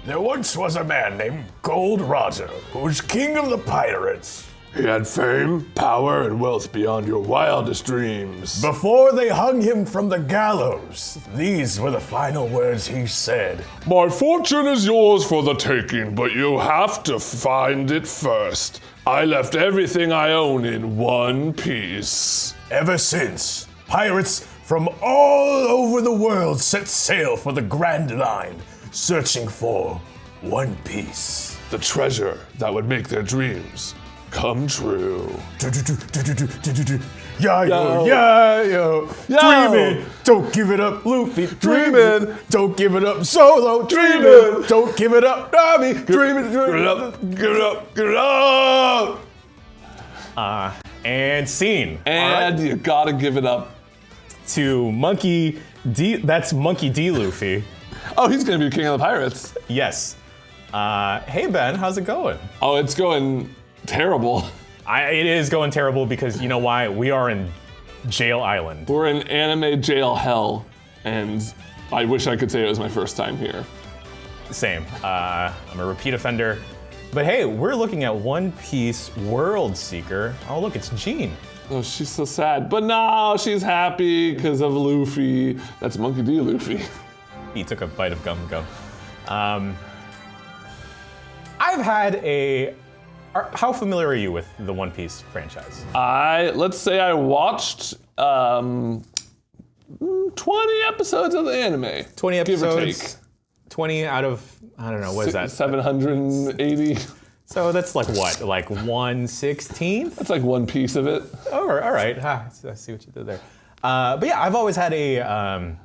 There once was a man named Gold Roger, who was king of the pirates. He had fame, power, and wealth beyond your wildest dreams. Before they hung him from the gallows, these were the final words he said. My fortune is yours for the taking, but you have to find it first. I left everything I own in one piece. Ever since, pirates from all over the world set sail for the Grand Line, searching for One Piece. The treasure that would make their dreams come true. Yo. Dreamin', don't give it up, Luffy. Dreamin', don't give it up, Solo. Dreamin', don't give it up, Nami. Dreamin', Give it up, give it up, give it up! And scene. And you gotta give it up To Monkey D. That's Monkey D. Luffy. Oh, he's gonna be king of the pirates. Yes. Hey Ben, how's it going? Oh, it's going terrible. It is going terrible because you know why? We are in Jail Island. We're in anime jail hell, and I wish I could say it was my first time here. Same. I'm a repeat offender. But hey, we're looking at One Piece World Seeker. Oh look, it's Jean. Oh, she's so sad. But no, she's happy because of Luffy. That's Monkey D. Luffy. He took a bite of gum gum. I've had how familiar are you with the One Piece franchise? Let's say I watched 20 episodes of the anime. 20 Give or episodes. take. 20 out of, I don't know, what is that? 780. So that's like what? Like 1/16th? That's like one piece of it. Oh, all right. I see what you did there. But yeah, I've always had a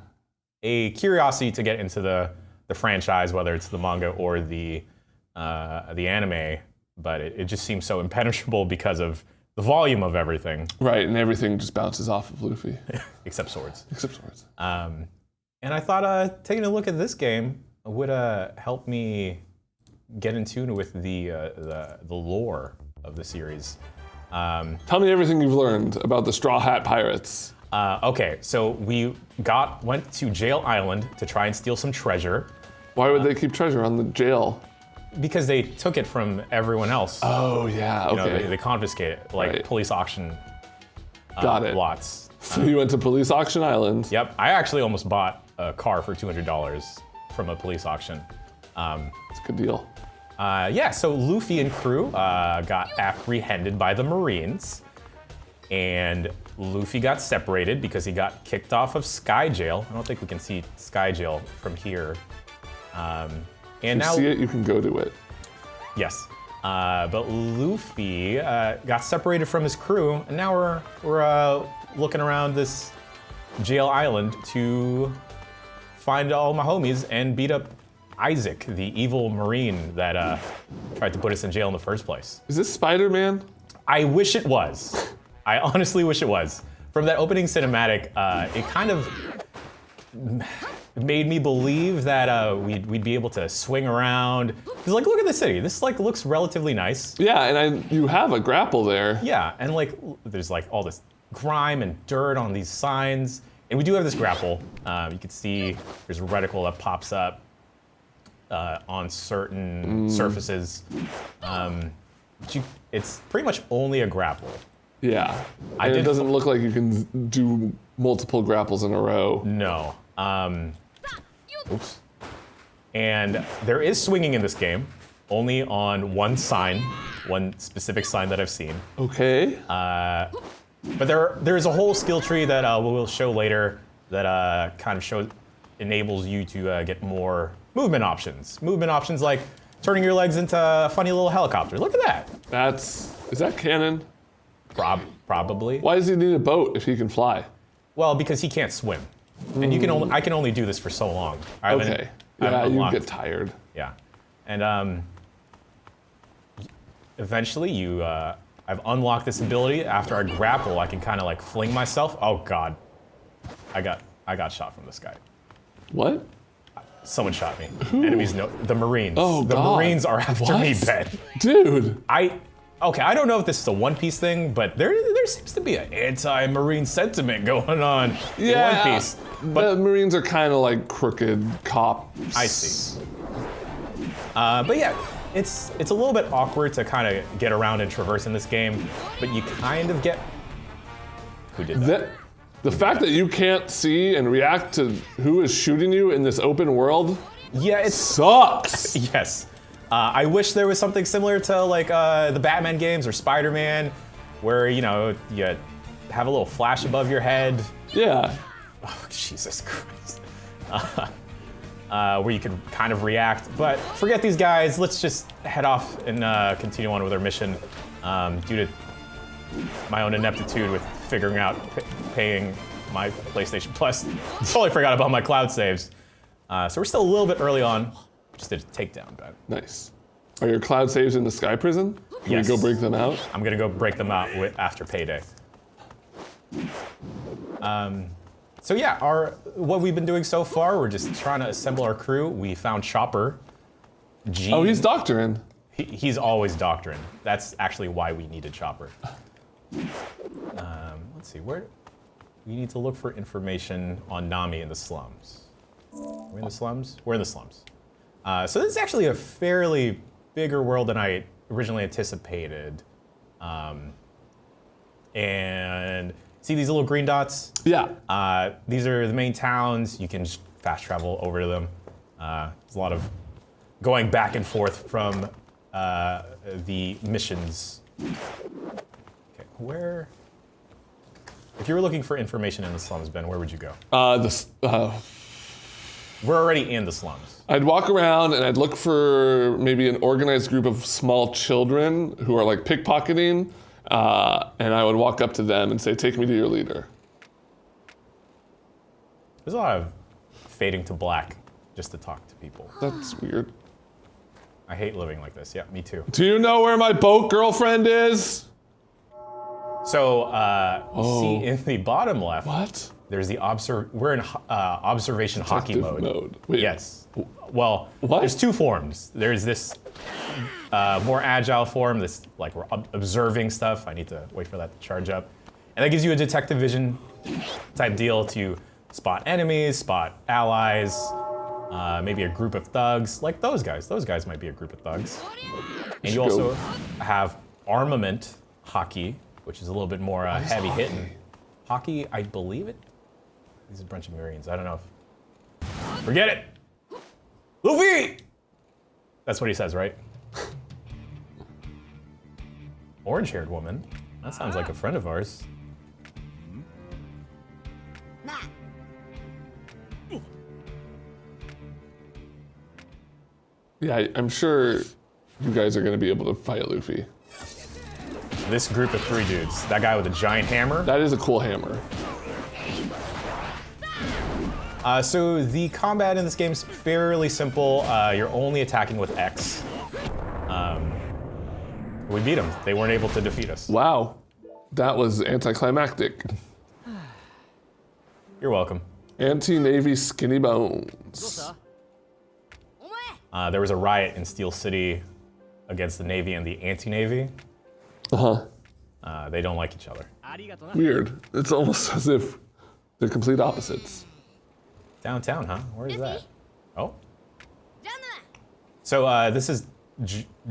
curiosity to get into the franchise, whether it's the manga or the anime, but it just seems so impenetrable because of the volume of everything. Right, and everything just bounces off of Luffy. Except swords. Except swords. And I thought taking a look at this game would help me get in tune with the lore of the series. Tell me everything you've learned about the Straw Hat Pirates. Okay, so we went to Jail Island to try and steal some treasure. Why would they keep treasure on the jail? Because they took it from everyone else. Oh, yeah, okay. You know, they confiscate it, like Right. police auction Got it. lots. So you went to Police Auction Island. Yep, I actually almost bought a car for $200 from a police auction. It's a good deal. Yeah, so Luffy and crew got apprehended by the Marines, and Luffy got separated because he got kicked off of Sky Jail. I don't think we can see Sky Jail from here. And You now, see it, you can go to it. yes, but Luffy got separated from his crew, and now we're looking around this jail island to find all my homies and beat up Isaac, the evil Marine that tried to put us in jail in the first place. Is this Spider-Man? I wish it was. I honestly wish it was. From that opening cinematic, it kind of made me believe that we'd be able to swing around. Cause like, look at the city. This like looks relatively nice. Yeah, and you have a grapple there. Yeah, and like there's like all this grime and dirt on these signs, and we do have this grapple. You can see there's a reticle that pops up on certain surfaces. It's pretty much only a grapple. Yeah, and it doesn't look like you can do multiple grapples in a row. No. Oops. And there is swinging in this game, only on one specific sign that I've seen. Okay. But there is a whole skill tree that we'll show later that kind of enables you to get more movement options. Movement options like turning your legs into a funny little helicopter. Look at that. Is that canon? Probably. Why does he need a boat if he can fly? Well, because he can't swim. And I can only do this for so long. Okay. Yeah, you get tired. Yeah. And eventually I've unlocked this ability. After I grapple, I can kind of like fling myself. Oh God. I got shot from the sky. What? Someone shot me. Who? Enemies, the Marines. Oh, the God. Marines are after me, Ben. Dude. Okay, I don't know if this is a One Piece thing, but there seems to be an anti-Marine sentiment going on in One Piece. But the Marines are kind of like crooked cops. I see. But yeah, it's a little bit awkward to kind of get around and traverse in this game, but you kind of get. Who did that? The fact that you can't see and react to who is shooting you in this open world, Yeah, it sucks. Yes. I wish there was something similar to like the Batman games or Spider-Man, where you have a little flash above your head. Yeah. Oh, Jesus Christ. Where you could kind of react, but forget these guys. Let's just head off and continue on with our mission. Due to my own ineptitude with figuring out paying my PlayStation Plus, totally forgot about my cloud saves. So we're still a little bit early on. Just did a takedown, but Nice. Are your cloud saves in the Sky Prison? Can Yes. we go break them out? I'm gonna go break them out after payday. So yeah, what we've been doing so far, we're just trying to assemble our crew. We found Chopper. Gene. Oh, he's doctoring. He's always doctrine. That's actually why we needed Chopper. Let's see, where we need to look for information on Nami in the slums. We're in the slums? We're in the slums. So this is actually a fairly bigger world than I originally anticipated. And see these little green dots? Yeah. These are the main towns. You can just fast travel over to them. There's a lot of going back and forth from the missions. Okay, where? If you were looking for information in the slums, Ben, where would you go? We're already in the slums. I'd walk around and I'd look for maybe an organized group of small children who are like pickpocketing, and I would walk up to them and say, "Take me to your leader." There's a lot of fading to black just to talk to people. That's weird. I hate living like this. Yeah, me too. Do you know where my boat girlfriend is? So, see in the bottom left, What? there's the we're in observation hockey Detective mode. Wait. Yes. Well, What? there's two forms. There's this more agile form, this like we're observing stuff. I need to wait for that to charge up. And that gives you a detective vision type deal to spot enemies, spot allies, maybe a group of thugs, like those guys. Those guys might be a group of thugs. And you also have armament hockey, which is a little bit more heavy hitting. Hockey, I believe it. These are a bunch of Marines. I don't know if. Forget it! Luffy! That's what he says, right? Orange-haired woman. That sounds like a friend of ours. Yeah, I'm sure you guys are going to be able to fight Luffy. This group of three dudes. That guy with a giant hammer. That is a cool hammer. So the combat in this game is fairly simple. You're only attacking with X. We beat them. They weren't able to defeat us. Wow. That was anticlimactic. You're welcome. Anti-Navy skinny bones. There was a riot in Steel City against the Navy and the anti-Navy. Uh-huh. They don't like each other. Weird. It's almost as if they're complete opposites. Downtown, huh? Where is that? Oh. So this is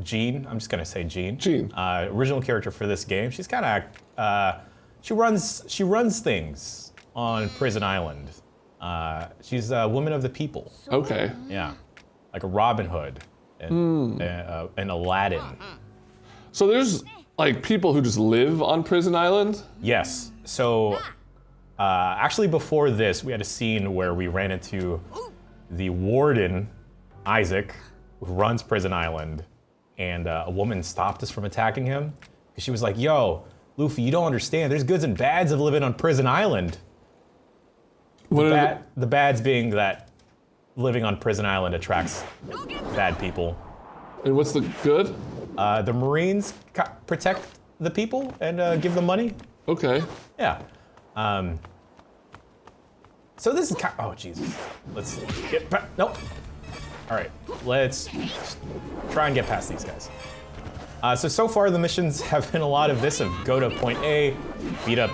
Jean. I'm just gonna say Jean. Jean. Original character for this game. She's kind of she runs things on Prison Island. She's a woman of the people. Okay. Yeah, like a Robin Hood and Aladdin. So there's like people who just live on Prison Island? Yes. So actually before this, we had a scene where we ran into the warden, Isaac, who runs Prison Island, and a woman stopped us from attacking him. She was like, yo, Luffy, you don't understand. There's goods and bads of living on Prison Island. The bads being that living on Prison Island attracts bad people. And what's the good? The Marines protect the people and give them money. Okay. Yeah. So this is kind oh Jesus. Let's get nope. All right, let's try and get past these guys. So far the missions have been a lot of this of go to point A, beat up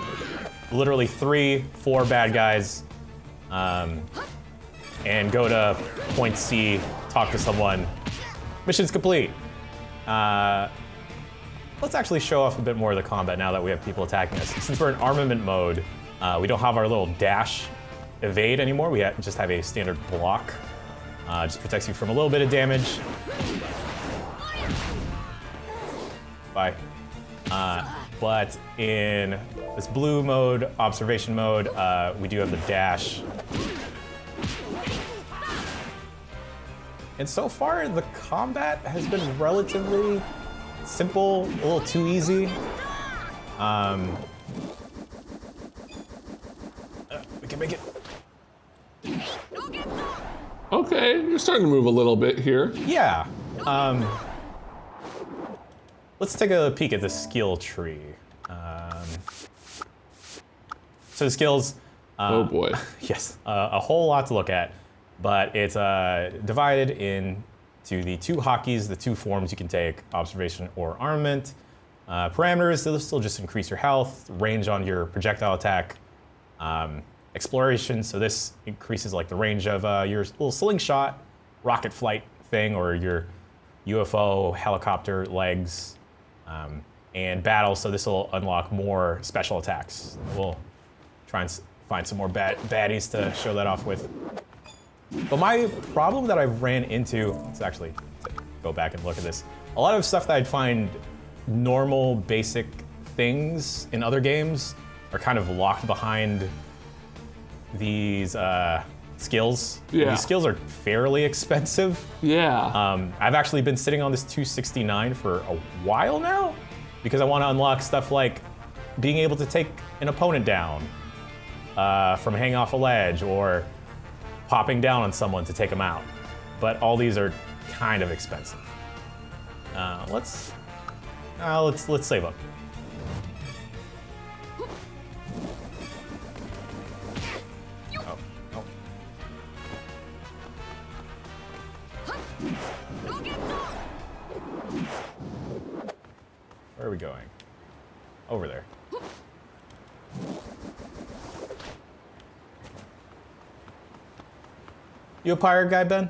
literally 3-4 bad guys, and go to point C, talk to someone, Mission's complete. Let's actually show off a bit more of the combat now that we have people attacking us. Since we're in armament mode, we don't have our little dash evade anymore. We just have a standard block. Just protects you from a little bit of damage. Bye. But in this blue mode, observation mode, we do have the dash. And so far, the combat has been relatively simple, a little too easy. We can make it. Okay, you're starting to move a little bit here. Yeah. Let's take a peek at the skill tree. So the skills. Oh boy. Yes, a whole lot to look at, but it's divided into the two hockeys, the two forms you can take, observation or armament. Parameters, this will just increase your health, range on your projectile attack. Exploration, so this increases like the range of your little slingshot, rocket flight thing, or your UFO helicopter legs. And battle, so this will unlock more special attacks. We'll try and find some more baddies to show that off with. But my problem that I've ran into, let's actually go back and look at this. A lot of stuff that I'd find normal, basic things in other games are kind of locked behind these skills. Yeah. These skills are fairly expensive. Yeah. I've actually been sitting on this 269 for a while now because I want to unlock stuff like being able to take an opponent down from hanging off a ledge or popping down on someone to take them out. But all these are kind of expensive. Let's save up. Where are we going? Over there. You a pirate guy, Ben?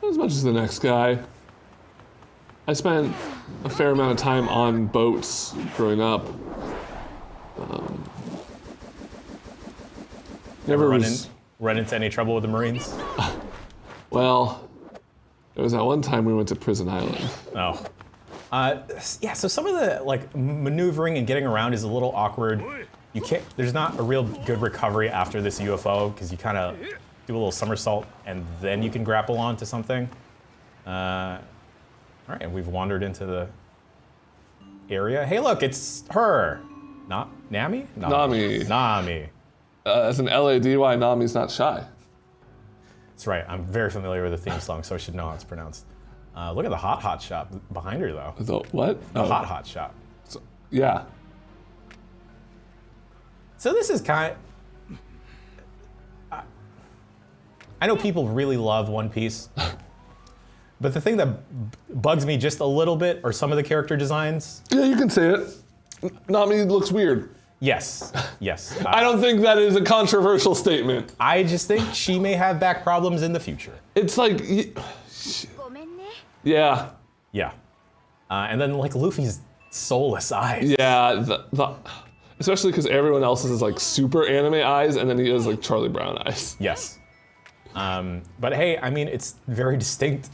As much as the next guy. I spent a fair amount of time on boats growing up. Never Run into any trouble with the Marines? Well, there was that one time we went to Prison Island. Oh. Yeah, so some of the like maneuvering and getting around is a little awkward. You can't, there's not a real good recovery after this UFO because you kind of do a little somersault and then you can grapple onto something. All right, we've wandered into the area. Hey, look, it's her. Not Nami? Nami. Nami. As an LADY, Nami's not shy. That's right. I'm very familiar with the theme song, so I should know how it's pronounced. Look at the hot shop behind her, though. The what? The hot shop. So, yeah. So this is kind of... I know people really love One Piece, but the thing that bugs me just a little bit are some of the character designs. Yeah, you can say it. Nami looks weird. Yes, yes. I don't think that is a controversial statement. I just think she may have back problems in the future. It's like... Yeah. Yeah. And then like Luffy's soulless eyes. Yeah, especially because everyone else's is like super anime eyes, and then he has like Charlie Brown eyes. Yes. But hey, I mean, it's very distinct.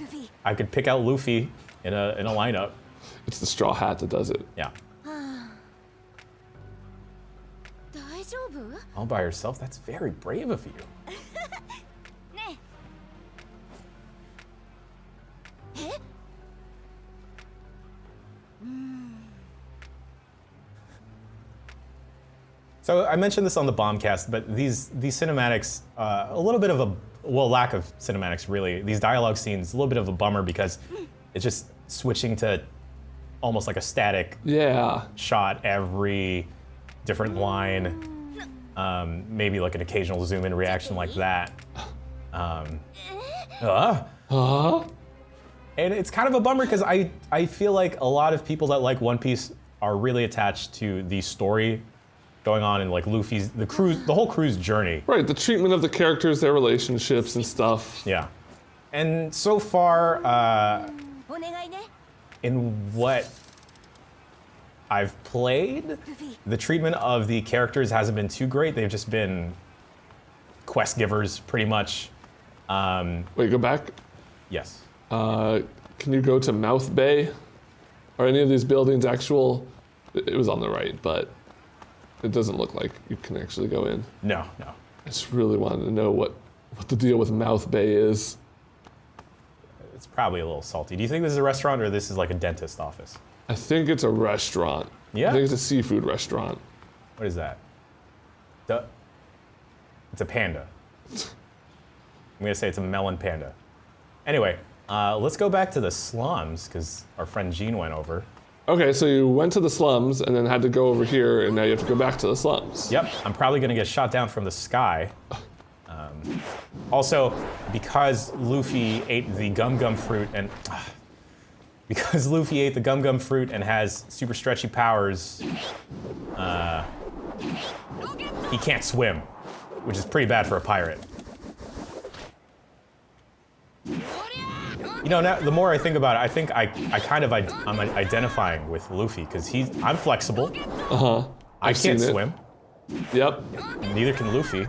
I could pick out Luffy in a lineup. It's the straw hat that does it. Yeah. All by herself? That's very brave of you. So I mentioned this on the Bombcast, but these cinematics, a little bit of a, well, lack of cinematics really. These dialogue scenes, a little bit of a bummer because it's just switching to almost like a static shot every different line. Maybe like an occasional zoom in reaction like that. And it's kind of a bummer because I feel like a lot of people that like One Piece are really attached to the story going on in like Luffy's, the whole crew's journey. Right, the treatment of the characters, their relationships and stuff. Yeah. And so far, in what I've played, the treatment of the characters hasn't been too great. They've just been quest givers, pretty much. Wait, go back. Yes. Can you go to Mouth Bay? Are any of these buildings actual? It was on the right, but it doesn't look like you can actually go in. No. I just really wanted to know what the deal with Mouth Bay is. It's probably a little salty. Do you think this is a restaurant or this is like a dentist office? I think it's a restaurant. Yeah? I think it's a seafood restaurant. What is that? It's a panda. I'm gonna say it's a melon panda. Anyway, let's go back to the slums, because our friend Jean went over. Okay, so you went to the slums and then had to go over here, and now you have to go back to the slums. Yep, I'm probably gonna get shot down from the sky. Also, because Luffy ate the gum fruit and has super stretchy powers, he can't swim, which is pretty bad for a pirate. You know, now, the more I think about it, I think I'm identifying with Luffy because I'm flexible. I can't swim. Yep. Neither can Luffy.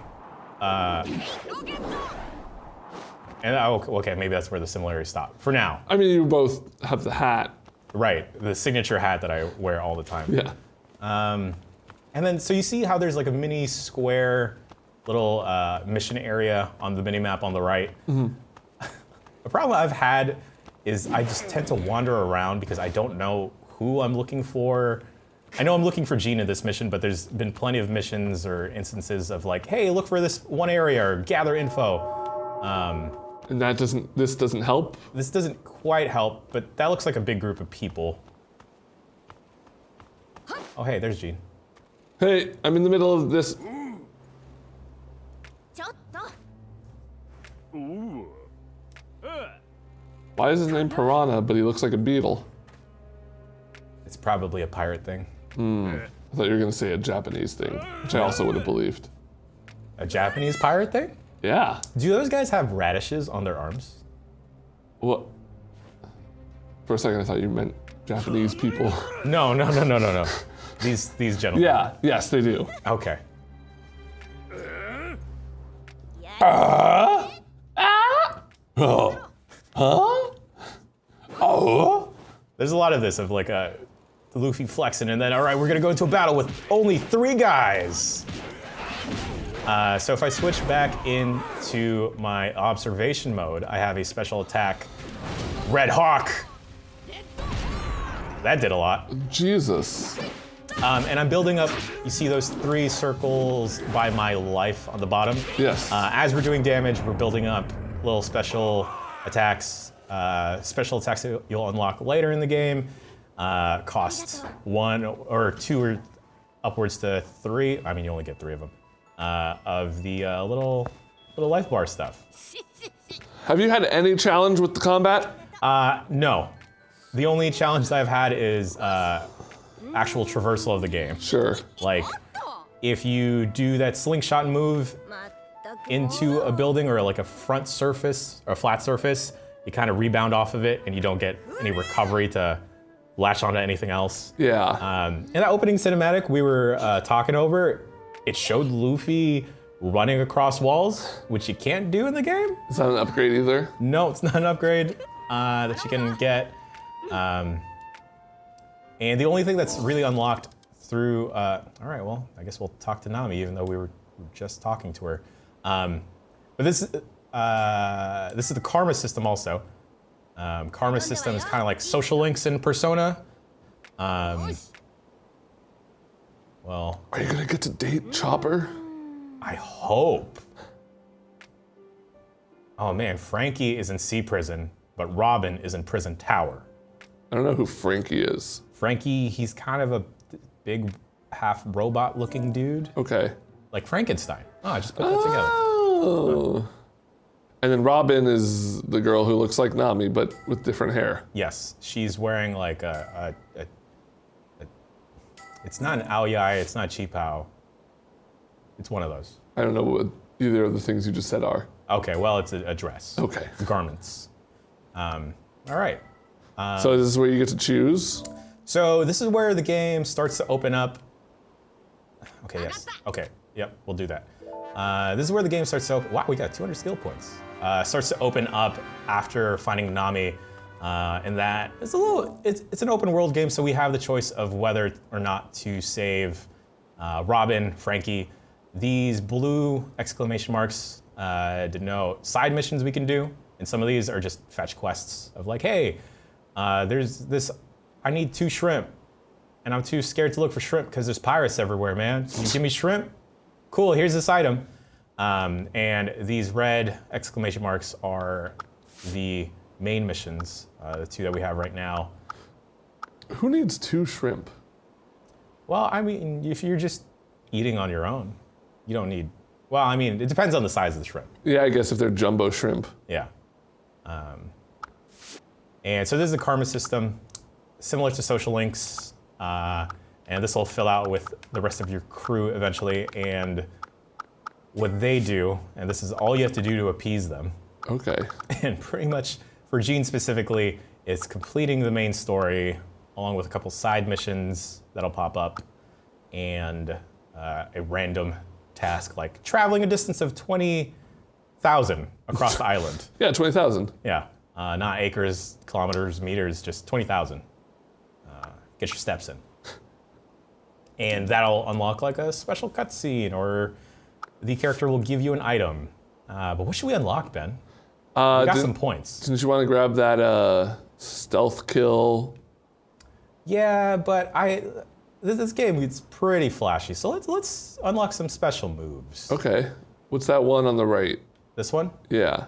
Okay, maybe that's where the similarities stop for now. I mean, you both have the hat. Right, the signature hat that I wear all the time. Yeah. And then, so you see how there's like a mini square little mission area on the minimap on the right. The problem I've had is I just tend to wander around because I don't know who I'm looking for. I know I'm looking for Jean in this mission, but there's been plenty of missions or instances of like, hey, look for this one area or gather info. And this doesn't help? This doesn't quite help, but that looks like a big group of people. Oh, hey, there's Jean. Hey, I'm in the middle of this. Why is his name Piranha, but he looks like a beetle? It's probably a pirate thing. I thought you were gonna say a Japanese thing, which I also would have believed. A Japanese pirate thing? Yeah. Do those guys have radishes on their arms? What? For a second, I thought you meant Japanese people. No. These gentlemen. Yeah, yes, they do. Okay. There's a lot of this, of like Luffy flexing, and then, all right, we're gonna go into a battle with only 3 guys. So if I switch back into my observation mode, I have a special attack, Red Hawk. That did a lot. Jesus. And I'm building up, you see those 3 circles by my life on the bottom? Yes. As we're doing damage, we're building up little special attacks that you'll unlock later in the game. Cost 1 or 2 or upwards to 3, I mean you only get 3 of them, of the little life bar stuff. Have you had any challenge with the combat? No. The only challenge that I've had is actual traversal of the game. Sure. Like, if you do that slingshot move into a building or like a front surface or a flat surface, you kind of rebound off of it and you don't get any recovery to latch onto anything else. Yeah. In that opening cinematic we were talking over, it showed Luffy running across walls, which you can't do in the game. Is that an upgrade either? No, it's not an upgrade that you can get. And the only thing that's really unlocked through, all right, well, I guess we'll talk to Nami, even though we were just talking to her. But this is the karma system also. Karma system is kind of like social links in Persona. Well, are you gonna get to date Chopper? I hope. Oh man, Franky is in sea prison, but Robin is in prison tower. I don't know who Franky is. Franky, he's kind of a big half robot looking dude. Okay. Like Frankenstein. Oh, I just put that together. Oh. And then Robin is the girl who looks like Nami, but with different hair. Yes, she's wearing like it's not an Aoyai, it's not Chi Pao. It's one of those. I don't know what either of the things you just said are. Okay, well, it's a dress. Okay. Garments. All right. So this is where you get to choose. So this is where the game starts to open up. Okay, yes. Okay, yep, we'll do that. This is where the game starts to open. Wow, we got 200 skill points. Starts to open up after finding Nami. And that it's an open world game, so we have the choice of whether or not to save Robin, Franky. These blue exclamation marks denote side missions we can do, and some of these are just fetch quests of like, hey, there's this, I need 2 shrimp, and I'm too scared to look for shrimp because there's pirates everywhere, man. Can you give me shrimp? Cool, here's this item. And these red exclamation marks are the main missions, the 2 that we have right now. Who needs 2 shrimp? Well, I mean, if you're just eating on your own, you don't need, well, I mean, it depends on the size of the shrimp. Yeah, I guess if they're jumbo shrimp. Yeah. And so this is the karma system, similar to social links, and this will fill out with the rest of your crew eventually, and what they do, and this is all you have to do to appease them. Okay. And pretty much, for Gene specifically, it's completing the main story along with a couple side missions that'll pop up and a random task like traveling a distance of 20,000 across the island. Yeah, 20,000. Yeah, not acres, kilometers, meters, just 20,000. Get your steps in. And that'll unlock like a special cutscene, or the character will give you an item. But what should we unlock, Ben? We got some points. Didn't you want to grab that stealth kill? Yeah, but this game it's pretty flashy, so let's unlock some special moves. Okay. What's that one on the right? This one? Yeah.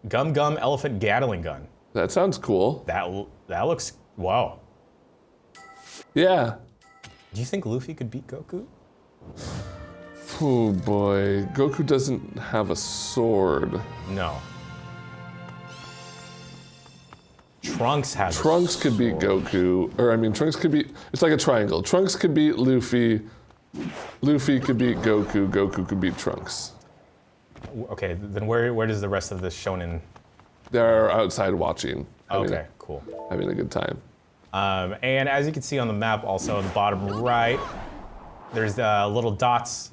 Gum Gum Elephant Gatling Gun. That sounds cool. That looks, wow. Yeah. Do you think Luffy could beat Goku? Oh boy, Goku doesn't have a sword. No. Trunks has Trunks could beat Goku, or I mean, Trunks could beat, it's like a triangle. Trunks could beat Luffy, Luffy could beat Goku, Goku could beat Trunks. Okay, then where does the rest of this shonen? They're outside watching. Okay, cool. Having a good time. And as you can see on the map also in the bottom right, there's little dots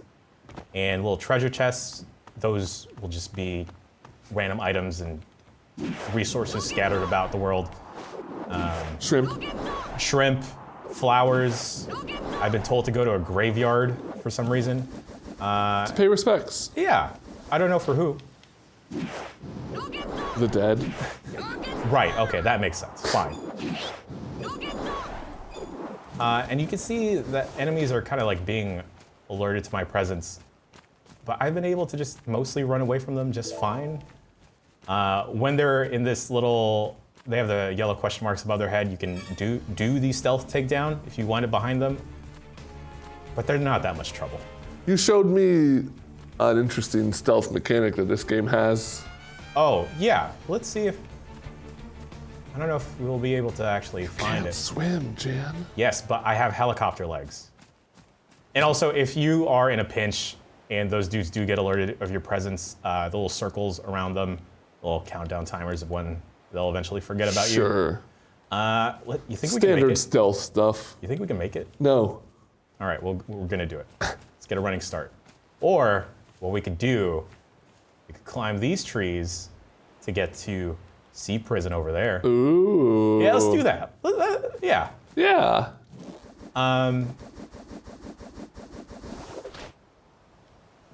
and little treasure chests. Those will just be random items and resources scattered about the world. Shrimp, flowers. I've been told to go to a graveyard for some reason. To pay respects. Yeah, I don't know for who. The dead. Right, okay, that makes sense, fine. And you can see that enemies are kind of like being alerted to my presence, but I've been able to just mostly run away from them just fine. When they're in this little, they have the yellow question marks above their head, you can do the stealth takedown if you wind up behind them, but they're not that much trouble. You showed me an interesting stealth mechanic that this game has. Oh, yeah, let's see if, I don't know if we'll be able to actually find it. Swim, Jan. Yes, but I have helicopter legs. And also, if you are in a pinch and those dudes do get alerted of your presence, the little circles around them, little countdown timers of when they'll eventually forget about you. Sure. You think we can make Standard it? stealth stuff. You think we can make it? No. All right, well, we're gonna do it. Let's get a running start. Or what we could do, we could climb these trees to get to Sea Prison over there. Ooh. Yeah, let's do that. Yeah. Yeah.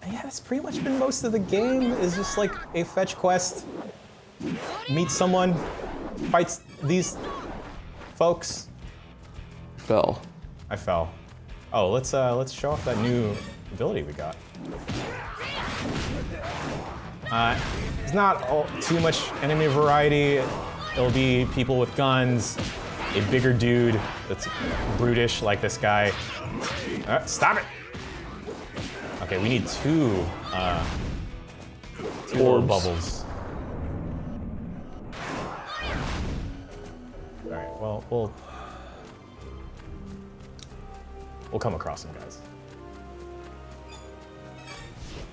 Yeah, that's pretty much been most of the game, is just like a fetch quest, meet someone, fights these folks. Fell. I fell. Oh, let's show off that new ability we got. It's not too much enemy variety. It'll be people with guns, a bigger dude that's brutish like this guy. Stop it! Okay, we need two little bubbles. All right, well, we'll come across them, guys.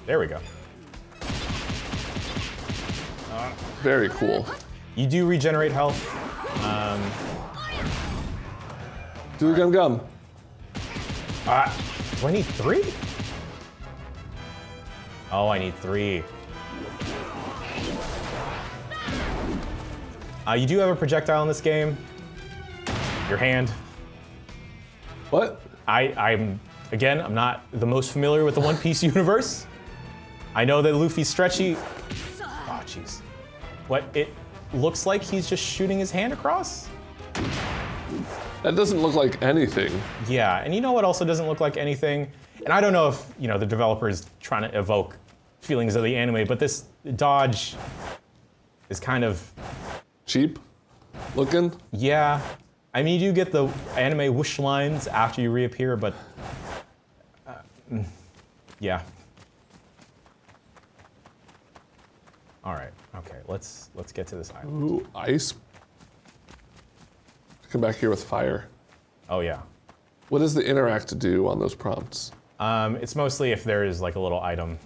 There we go. Very cool. You do regenerate health. Do the gum. Do I need 3? Oh, I need 3. You do have a projectile in this game. Your hand. What? I'm not the most familiar with the One Piece universe. I know that Luffy's stretchy. Oh, jeez. What, it looks like he's just shooting his hand across? That doesn't look like anything. Yeah, and you know what also doesn't look like anything? And I don't know if, the developer is trying to evoke feelings of the anime, but this dodge is kind of... Cheap looking? Yeah. I mean, you do get the anime whoosh lines after you reappear, but... yeah. All right, okay, let's get to this island. Ooh, ice. Come back here with fire. Oh, yeah. What does the interact do on those prompts? It's mostly if there is like a little item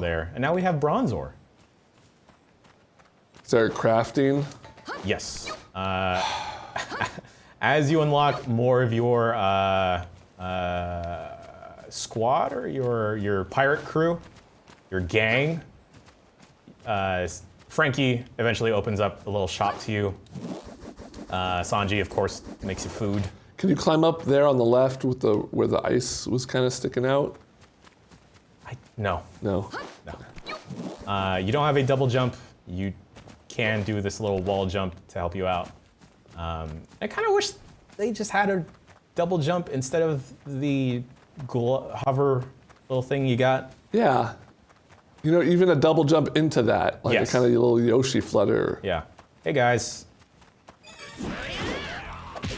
there. And now we have bronze ore. Is there crafting? Yes. As you unlock more of your squad or your pirate crew, your gang, Franky eventually opens up a little shop to you. Sanji, of course, makes you food. Can you climb up there on the left with where the ice was kind of sticking out? No. No. You don't have a double jump. You can do this little wall jump to help you out. I kind of wish they just had a double jump instead of the hover little thing you got. Yeah. Even a double jump into that, like Yes. a kind of little Yoshi flutter. Yeah. Hey guys.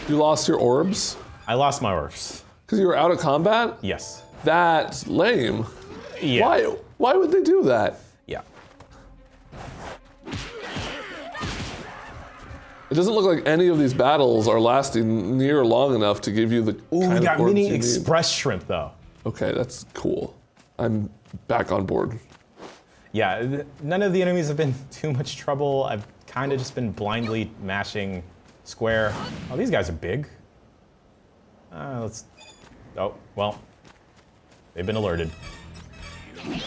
You lost your orbs? I lost my orbs. Because you were out of combat? Yes. That's lame. Yeah. Why would they do that? Yeah. It doesn't look like any of these battles are lasting near long enough to give you the Ooh, kind we of got orbs mini you need. express shrimp though. Okay, that's cool. I'm back on board. Yeah, none of the enemies have been too much trouble. I've kind of just been blindly mashing square. Oh, these guys are big. Oh, well, they've been alerted.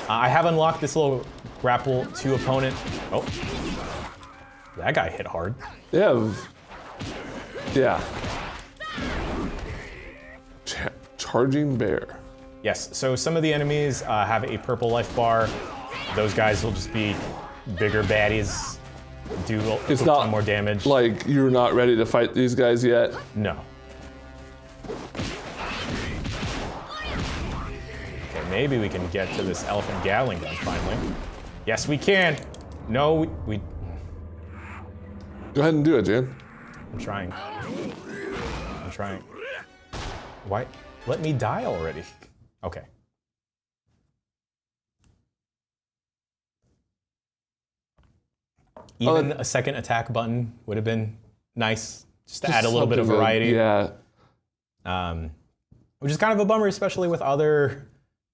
I have unlocked this little grapple to opponent. Oh, that guy hit hard. Yeah. Charging bear. Yes, so some of the enemies have a purple life bar. Those guys will just be bigger baddies, do It's a not ton more damage. Like you're not ready to fight these guys yet. No. Okay, maybe we can get to this elephant Gatling gun finally. Yes, we can. No, we Go ahead and do it, Jan. I'm trying. Why? Let me die already. Okay. Even a second attack button would have been nice, just to add a little bit of variety. Yeah. Which is kind of a bummer, especially with other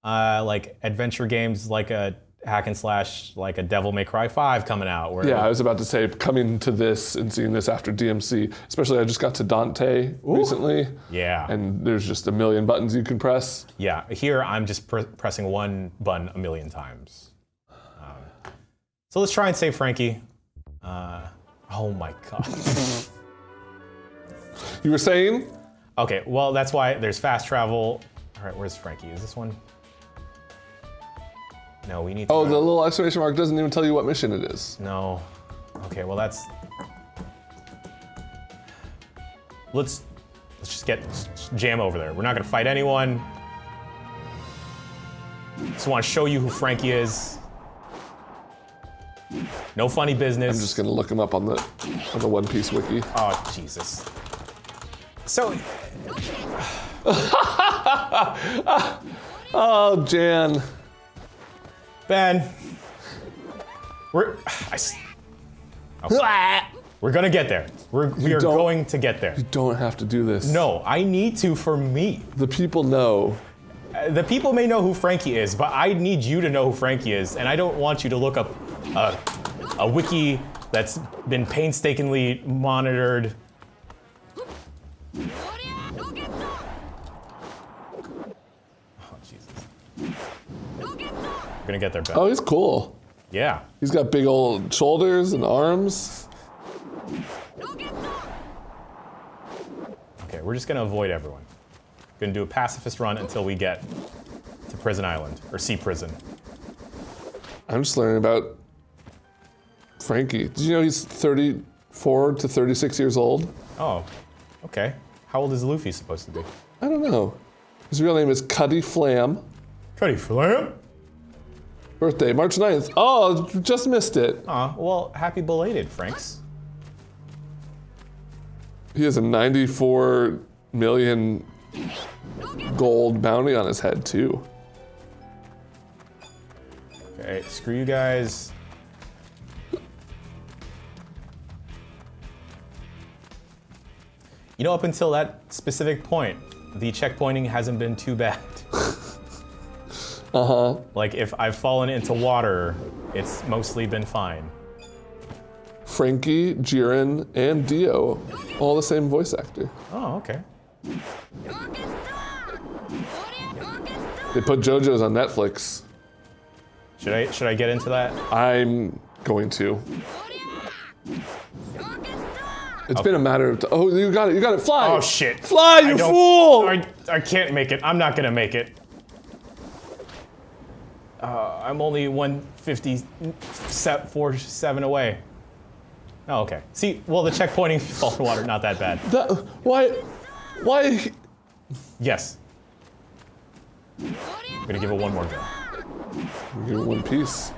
like adventure games, like a hack and slash, like a Devil May Cry 5 coming out. Where Yeah, I was about to say, coming to this and seeing this after DMC, especially I just got to Dante recently. Yeah. And there's just a million buttons you can press. Yeah, here I'm just pressing one button a million times. So let's try and save Franky. Oh my god. You were saying? Okay, well that's why there's fast travel. All right, where's Franky? Is this one? No, we need to Oh, the little exclamation mark doesn't even tell you what mission it is. No. Okay, well that's... Let's just jam over there. We're not gonna fight anyone. Just wanna show you who Franky is. No funny business. I'm just gonna look him up on the One Piece wiki. Oh, Jesus. So... Oh, Jan. Ben, we're gonna get there. We are going to get there. You don't have to do this. No, I need to for me. The people know. the people may know who Franky is, but I need you to know who Franky is, and I don't want you to look up a wiki that's been painstakingly monitored. Oh, Jesus. We're gonna get there, Ben. Oh, he's cool. Yeah. He's got big old shoulders and arms. Okay, we're just gonna avoid everyone. Gonna do a pacifist run until we get to Prison Island, or Sea Prison. I'm just learning about Franky. Did you know he's 34 to 36 years old? Oh, okay. How old is Luffy supposed to be? I don't know. His real name is Cuddy Flam. Cuddy Flam? Birthday, March 9th. Oh, just missed it. Aw, well, happy belated, Franks. He has a 94 million gold bounty on his head, too. Okay, screw you guys. You know, up until that specific point, the checkpointing hasn't been too bad. Uh-huh. Like, if I've fallen into water, it's mostly been fine. Franky, Jiren, and Dio, all the same voice actor. Oh, okay. They put JoJo's on Netflix. Should I get into that? I'm going to. It's been a matter of oh, you got it, fly! Oh shit. Fly, you fool! I can't make it, I'm not gonna make it. I'm only 157 away. Oh, okay. See, well, the checkpointing fall in water, not that bad. Why? Yes. I'm gonna give it one more go. Give it one piece.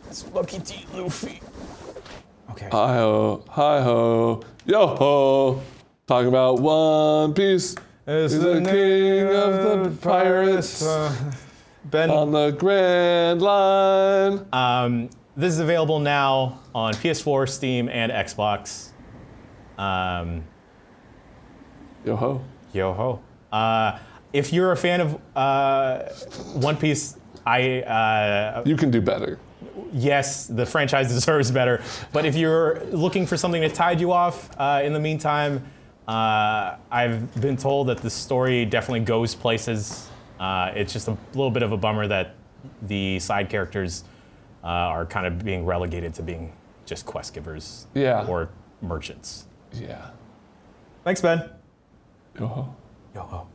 It's Lucky T. Luffy. Okay. Hi-ho, yo-ho. Talking about One Piece. It's He's the king of the pirates. Ben. On the Grand Line. This is available now on PS4, Steam, and Xbox. Yo-ho. Yo-ho. If you're a fan of One Piece, You can do better. yes, the franchise deserves better. But if you're looking for something to tide you off in the meantime, I've been told that the story definitely goes places. It's just a little bit of a bummer that the side characters are kind of being relegated to being just quest givers or merchants. Yeah. Thanks, Ben. Yo-ho. Yo-ho.